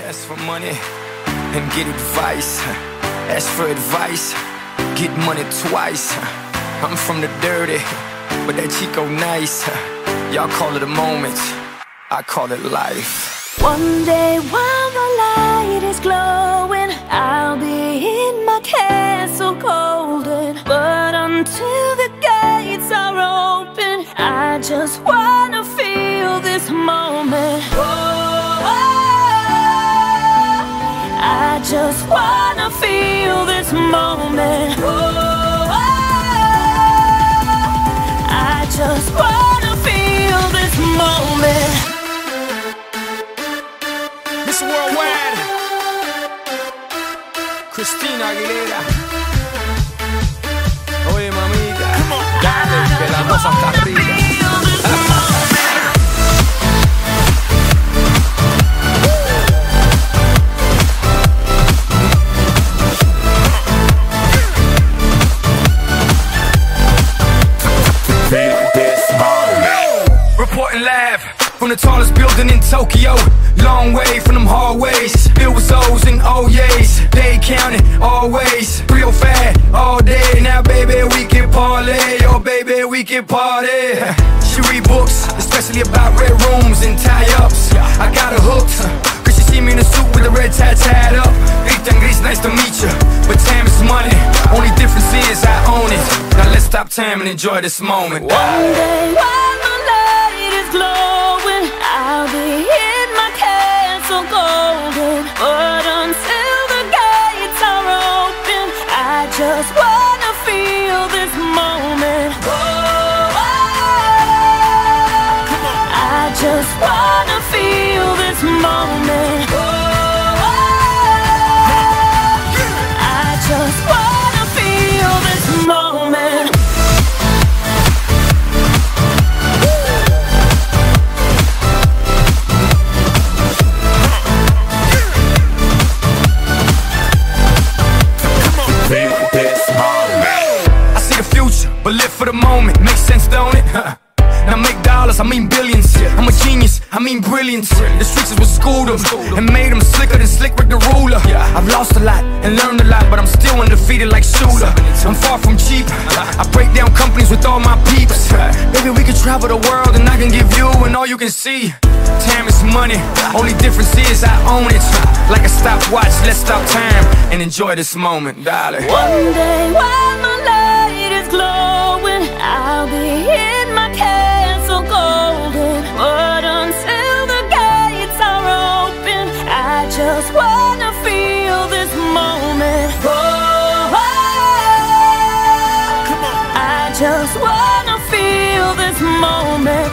Ask for money and get advice. Ask for advice, get money twice. I'm from the dirty, but that Chico nice. Y'all call it a moment, I call it life. One day while the light is glowing, I'll be in my castle golden. But until the gates are open, I just wanna feel this moment. I just wanna feel this moment. I just wanna feel this moment. Miss Worldwide, Christina Aguilera. Oye mamita, dale, que la cosa está arriba. Reporting live from the tallest building in Tokyo. Long way from them hallways, filled with O's and O's. They counting always, real fat all day. Now baby we can parlay, oh baby we can party. She read books, especially about red rooms and tie-ups. I got her hooked, cause she see me in a suit with a red tie tied up. Ethan Gris, nice to meet you, but time is money. Only difference is I own it. Now let's stop time and enjoy this moment. One day while the light is glowing, I'll be in my castle golden. But until the gates are open, I just wanna feel this moment. I just wanna feel this moment. I just wanna feel this moment. I see the future, but live for the moment. Makes sense, don't it? Now make dollars, I mean billions. I'm a genius, I mean brilliance. The streets is what schooled them and made them slicker than Slick Rick the ruler. I've lost a lot and learned a lot, but I'm still undefeated like Shooter. I'm far from cheap, I break down companies with all my peeps. Baby, we can travel the world and I can give you and all you can see. Time is money, only difference is I own it. Like a stopwatch, let's stop time and enjoy this moment, darling. One day while the light is glowing, I'll be in my castle golden. But until the gates are open, I just wanna feel this moment. I just wanna feel this moment.